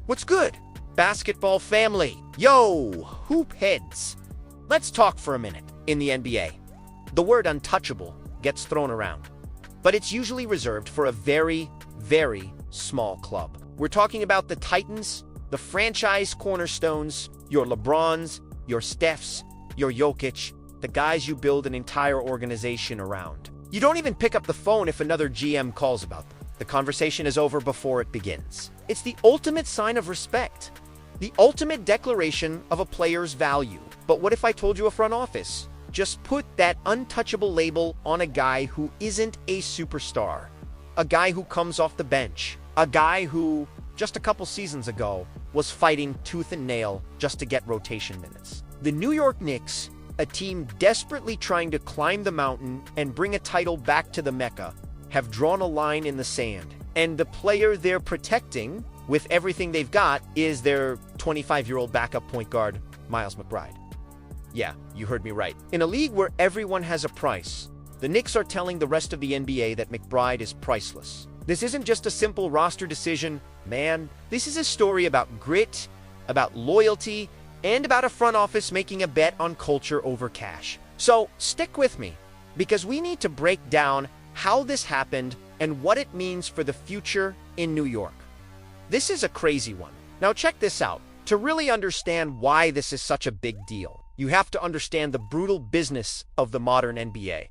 What's good, basketball family? Yo, hoop heads. Let's talk for a minute. In the NBA, the word untouchable gets thrown around, but it's usually reserved for a very, very small club. We're talking about the Titans, the franchise cornerstones, your LeBrons, your Stephs, your Jokic, the guys you build an entire organization around. You don't even pick up the phone if another GM calls about them. The conversation is over before it begins. It's the ultimate sign of respect, the ultimate declaration of a player's value. But what if I told you a front office just put that untouchable label on a guy who isn't a superstar, a guy who comes off the bench, a guy who, just a couple seasons ago, was fighting tooth and nail just to get rotation minutes? The New York Knicks, a team desperately trying to climb the mountain and bring a title back to the Mecca, have drawn a line in the sand. And the player they're protecting with everything they've got is their 25-year-old backup point guard, Miles McBride. Yeah, you heard me right. In a league where everyone has a price, the Knicks are telling the rest of the NBA that McBride is priceless. This isn't just a simple roster decision, man. This is a story about grit, about loyalty, and about a front office making a bet on culture over cash. So stick with me, because we need to break down how this happened and what it means for the future in New York. This is a crazy one. Now check this out. To really understand why this is such a big deal, you have to understand the brutal business of the modern NBA.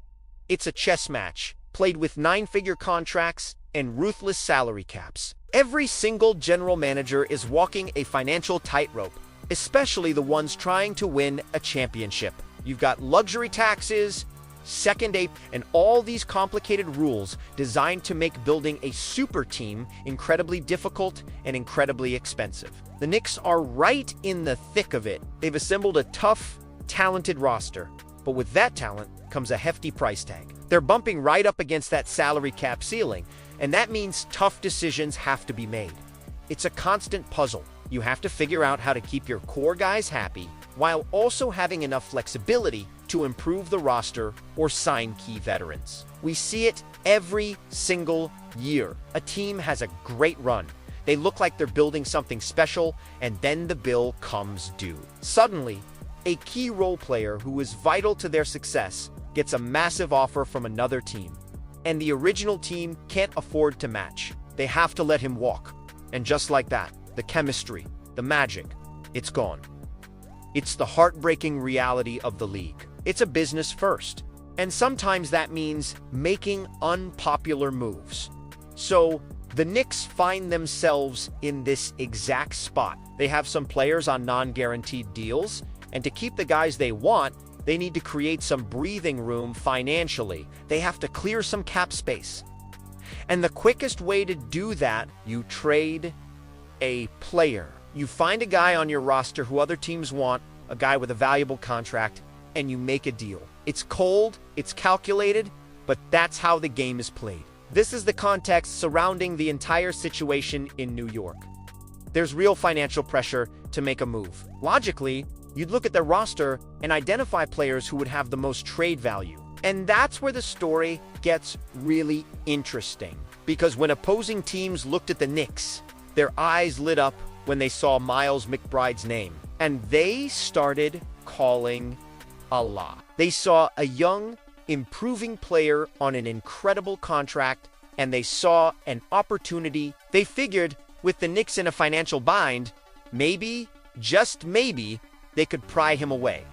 It's a chess match, played with 9-figure contracts and ruthless salary caps. Every single general manager is walking a financial tightrope, especially the ones trying to win a championship. You've got luxury taxes, second ape, and all these complicated rules designed to make building a super team incredibly difficult and incredibly expensive. The Knicks are right in the thick of it. They've assembled a tough, talented roster, but with that talent comes a hefty price tag. They're bumping right up against that salary cap ceiling, and that means tough decisions have to be made. It's a constant puzzle. You have to figure out how to keep your core guys happy while also having enough flexibility to improve the roster or sign key veterans. We see it every single year. A team has a great run. They look like they're building something special, and then the bill comes due. Suddenly, a key role player who is vital to their success gets a massive offer from another team, and the original team can't afford to match. They have to let him walk. And just like that, the chemistry, the magic, it's gone. It's the heartbreaking reality of the league. It's a business first, and sometimes that means making unpopular moves. So the Knicks find themselves in this exact spot. They have some players on non-guaranteed deals, and to keep the guys they want, they need to create some breathing room financially. They have to clear some cap space. And the quickest way to do that, you trade a player. You find a guy on your roster who other teams want, a guy with a valuable contract, and you make a deal. It's cold, it's calculated, but that's how the game is played. This is the context surrounding the entire situation in New York. There's real financial pressure to make a move. Logically, you'd look at their roster and identify players who would have the most trade value. And that's where the story gets really interesting. Because when opposing teams looked at the Knicks, their eyes lit up when they saw Miles McBride's name. And they started calling a lot. They saw a young, improving player on an incredible contract, and they saw an opportunity. They figured with the Knicks in a financial bind, maybe, just maybe, they could pry him away.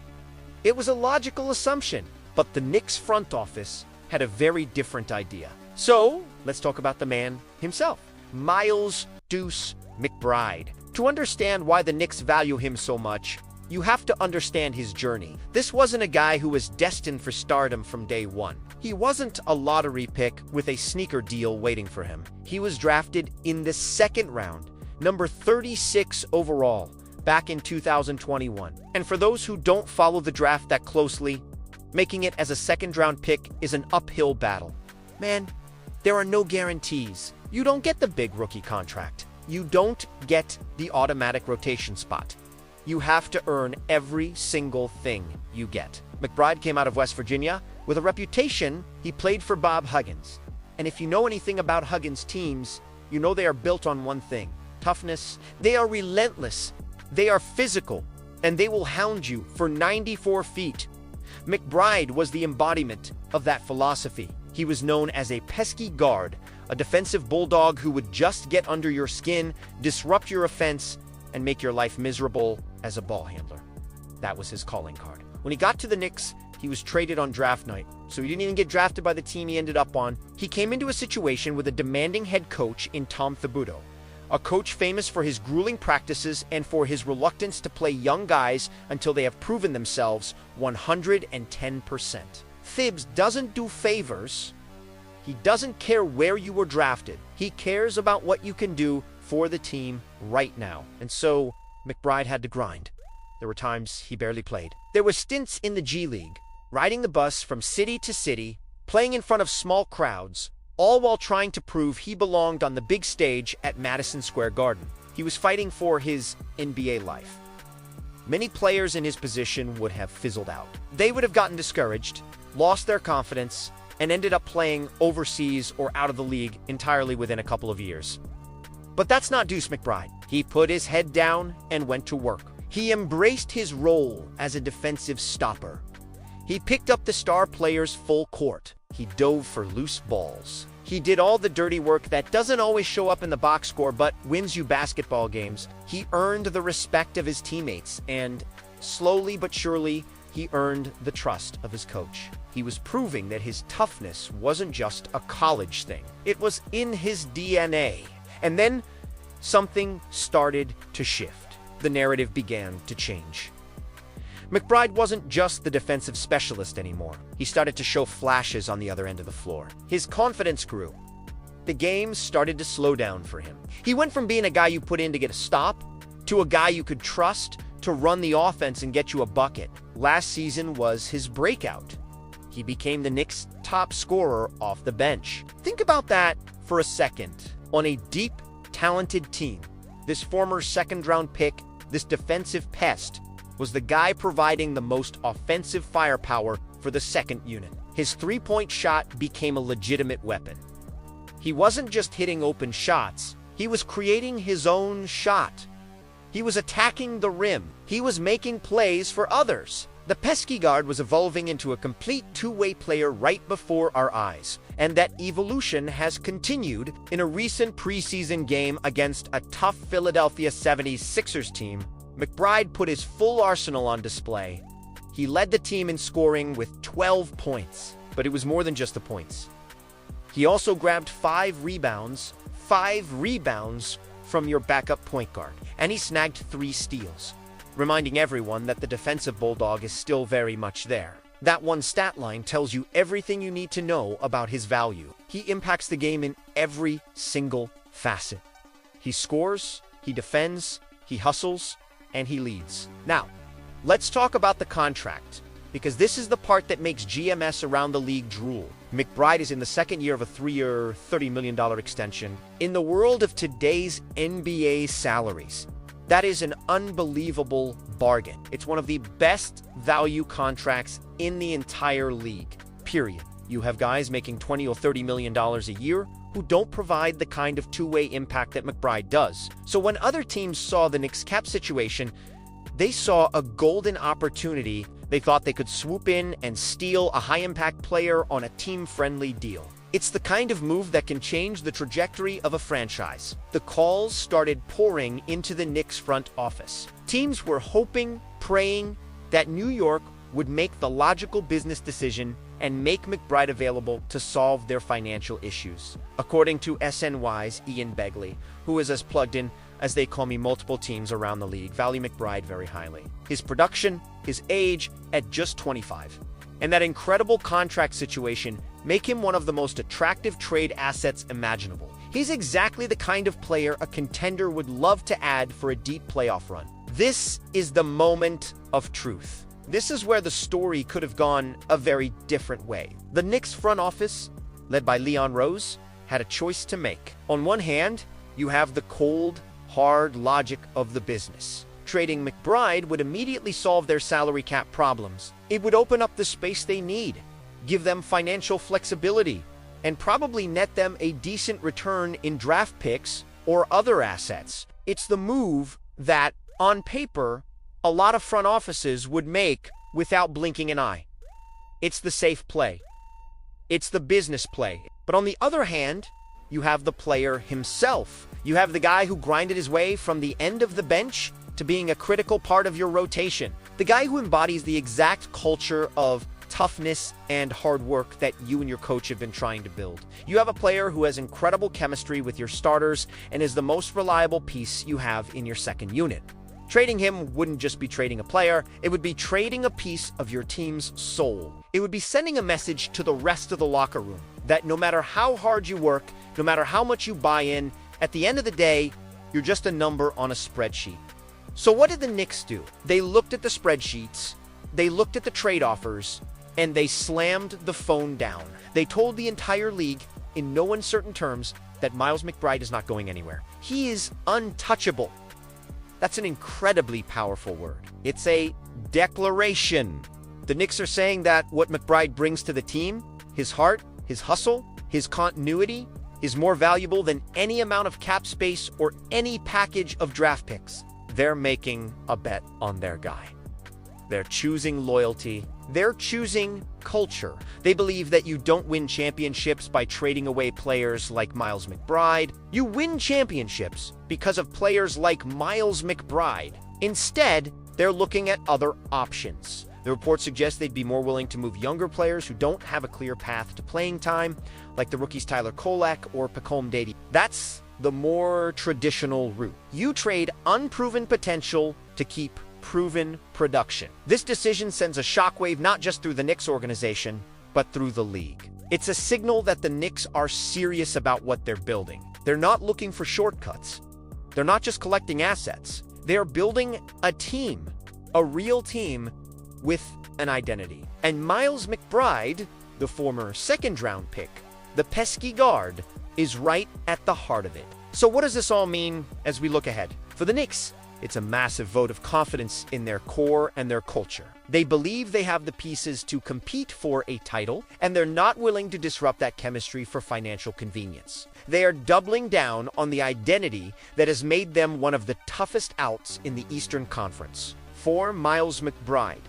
It was a logical assumption, but the Knicks front office had a very different idea. So, let's talk about the man himself, Miles Deuce McBride. To understand why the Knicks value him so much, you have to understand his journey. This wasn't a guy who was destined for stardom from day one. He wasn't a lottery pick with a sneaker deal waiting for him. He was drafted in the second round, number 36 overall, back in 2021. And for those who don't follow the draft that closely, making it as a second-round pick is an uphill battle. Man, there are no guarantees. You don't get the big rookie contract. You don't get the automatic rotation spot. You have to earn every single thing you get. McBride came out of West Virginia with a reputation. He played for Bob Huggins. And if you know anything about Huggins' teams, you know they are built on one thing: toughness. They are relentless. They are physical, and they will hound you for 94 feet. McBride was the embodiment of that philosophy. He was known as a pesky guard, a defensive bulldog who would just get under your skin, disrupt your offense, and make your life miserable as a ball handler. That was his calling card. When he got to the Knicks, he was traded on draft night, so he didn't even get drafted by the team he ended up on. He came into a situation with a demanding head coach in Tom Thibodeau, a coach famous for his grueling practices and for his reluctance to play young guys until they have proven themselves 110%. Thibs doesn't do favors. He doesn't care where you were drafted. He cares about what you can do for the team right now. And so McBride had to grind. There were times he barely played. There were stints in the G League, riding the bus from city to city, playing in front of small crowds, all while trying to prove he belonged on the big stage at Madison Square Garden. He was fighting for his NBA life. Many players in his position would have fizzled out. They would have gotten discouraged, lost their confidence, and ended up playing overseas or out of the league entirely within a couple of years. But that's not Deuce McBride. He put his head down and went to work. He embraced his role as a defensive stopper. He picked up the star players full court. He dove for loose balls. He did all the dirty work that doesn't always show up in the box score but wins you basketball games. He earned the respect of his teammates, and slowly but surely, he earned the trust of his coach. He was proving that his toughness wasn't just a college thing. It was in his DNA. And then something started to shift. The narrative began to change. McBride wasn't just the defensive specialist anymore. He started to show flashes on the other end of the floor. His confidence grew. The game started to slow down for him. He went from being a guy you put in to get a stop to a guy you could trust to run the offense and get you a bucket. Last season was his breakout. He became the Knicks' top scorer off the bench. Think about that for a second. On a deep, talented team, this former second-round pick, this defensive pest, was the guy providing the most offensive firepower for the second unit. His three-point shot became a legitimate weapon. He wasn't just hitting open shots, he was creating his own shot. He was attacking the rim. He was making plays for others. The pesky guard was evolving into a complete two-way player right before our eyes. And that evolution has continued in a recent preseason game against a tough Philadelphia 76ers team. McBride put his full arsenal on display. He led the team in scoring with 12 points. But it was more than just the points. He also grabbed 5 rebounds from your backup point guard. And he snagged 3 steals, reminding everyone that the defensive bulldog is still very much there. That one stat line tells you everything you need to know about his value. He impacts the game in every single facet. He scores, he defends, he hustles, and he leads. Now, let's talk about the contract, because this is the part that makes GMS around the league drool. McBride is in the second year of a 3-year, $30 million extension. In the world of today's NBA salaries, that is an unbelievable bargain. It's one of the best value contracts in the entire league, period. You have guys making $20 or $30 million a year who don't provide the kind of two-way impact that McBride does. So when other teams saw the Knicks cap situation, they saw a golden opportunity. They thought they could swoop in and steal a high-impact player on a team-friendly deal. It's the kind of move that can change the trajectory of a franchise. The calls started pouring into the Knicks front office. Teams were hoping, praying, that New York would make the logical business decision and make McBride available to solve their financial issues. According to SNY's Ian Begley, who is as plugged in as they call me, multiple teams around the league value McBride very highly. His production, his age at just 25, and that incredible contract situation make him one of the most attractive trade assets imaginable. He's exactly the kind of player a contender would love to add for a deep playoff run. This is the moment of truth. This is where the story could have gone a very different way. The Knicks front office, led by Leon Rose, had a choice to make. On one hand, you have the cold, hard logic of the business. Trading McBride would immediately solve their salary cap problems. It would open up the space they need, give them financial flexibility, and probably net them a decent return in draft picks or other assets. It's the move that, on paper, a lot of front offices would make without blinking an eye. It's the safe play. It's the business play. But on the other hand, you have the player himself. You have the guy who grinded his way from the end of the bench to being a critical part of your rotation. The guy who embodies the exact culture of toughness and hard work that you and your coach have been trying to build. You have a player who has incredible chemistry with your starters and is the most reliable piece you have in your second unit. Trading him wouldn't just be trading a player, it would be trading a piece of your team's soul. It would be sending a message to the rest of the locker room that no matter how hard you work, no matter how much you buy in, at the end of the day, you're just a number on a spreadsheet. So what did the Knicks do? They looked at the spreadsheets, they looked at the trade offers, and they slammed the phone down. They told the entire league, in no uncertain terms, that Miles McBride is not going anywhere. He is untouchable. That's an incredibly powerful word. It's a declaration. The Knicks are saying that what McBride brings to the team, his heart, his hustle, his continuity, is more valuable than any amount of cap space or any package of draft picks. They're making a bet on their guy. They're choosing loyalty. They're choosing culture. They believe that you don't win championships by trading away players like Miles McBride. You win championships because of players like Miles McBride. Instead, they're looking at other options. The report suggests they'd be more willing to move younger players who don't have a clear path to playing time, like the rookies Tyler Kolek or Pacome Dady. That's the more traditional route. You trade unproven potential to keep proven production. This decision sends a shockwave not just through the Knicks organization, but through the league. It's a signal that the Knicks are serious about what they're building. They're not looking for shortcuts. They're not just collecting assets. They're building a team, a real team with an identity. And Miles McBride, the former second-round pick, the pesky guard, is right at the heart of it. So what does this all mean as we look ahead? For the Knicks, it's a massive vote of confidence in their core and their culture. They believe they have the pieces to compete for a title, and they're not willing to disrupt that chemistry for financial convenience. They are doubling down on the identity that has made them one of the toughest outs in the Eastern Conference. For Miles McBride,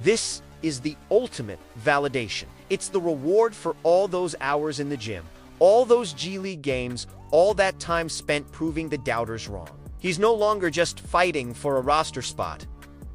this is the ultimate validation. It's the reward for all those hours in the gym, all those G League games, all that time spent proving the doubters wrong. He's no longer just fighting for a roster spot.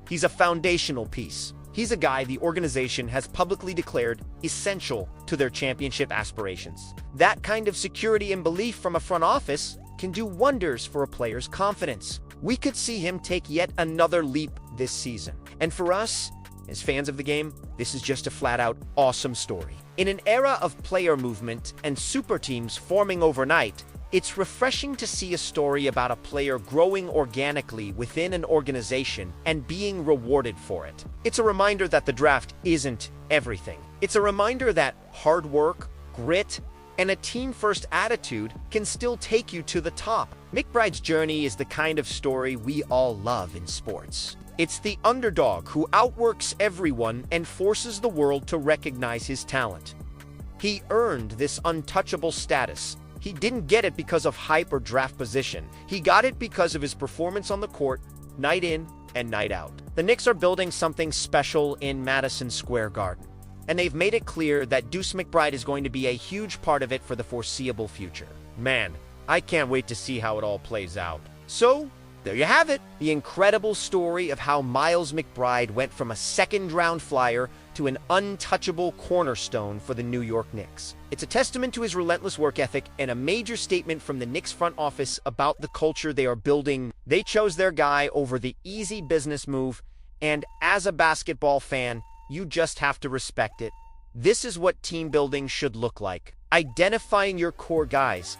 He's a foundational piece. He's a guy the organization has publicly declared essential to their championship aspirations. That kind of security and belief from a front office can do wonders for a player's confidence. We could see him take yet another leap this season. And for us, as fans of the game, this is just a flat-out awesome story. In an era of player movement and super teams forming overnight, it's refreshing to see a story about a player growing organically within an organization and being rewarded for it. It's a reminder that the draft isn't everything. It's a reminder that hard work, grit, and a team-first attitude can still take you to the top. McBride's journey is the kind of story we all love in sports. It's the underdog who outworks everyone and forces the world to recognize his talent. He earned this untouchable status. He didn't get it because of hype or draft position. He got it because of his performance on the court, night in and night out. The Knicks are building something special in Madison Square Garden, and they've made it clear that Deuce McBride is going to be a huge part of it for the foreseeable future. Man, I can't wait to see how it all plays out. So, there you have it, the incredible story of how Miles McBride went from a second-round flyer to an untouchable cornerstone for the New York Knicks. It's a testament to his relentless work ethic and a major statement from the Knicks front office about the culture they are building. They chose their guy over the easy business move, and as a basketball fan, you just have to respect it. This is what team building should look like. Identifying your core guys,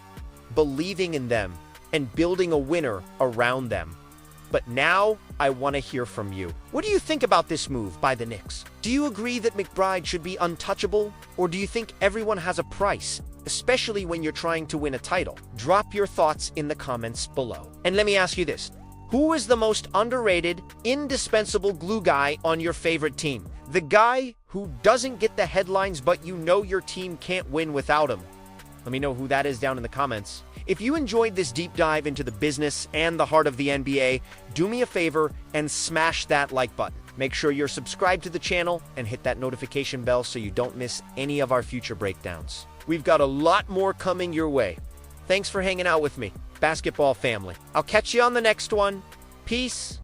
believing in them, and building a winner around them. But now, I want to hear from you. What do you think about this move by the Knicks? Do you agree that McBride should be untouchable? Or do you think everyone has a price, especially when you're trying to win a title? Drop your thoughts in the comments below. And let me ask you this. Who is the most underrated, indispensable glue guy on your favorite team? The guy who doesn't get the headlines, but you know your team can't win without him. Let me know who that is down in the comments. If you enjoyed this deep dive into the business and the heart of the NBA, do me a favor and smash that like button. Make sure you're subscribed to the channel and hit that notification bell so you don't miss any of our future breakdowns. We've got a lot more coming your way. Thanks for hanging out with me, basketball family. I'll catch you on the next one. Peace.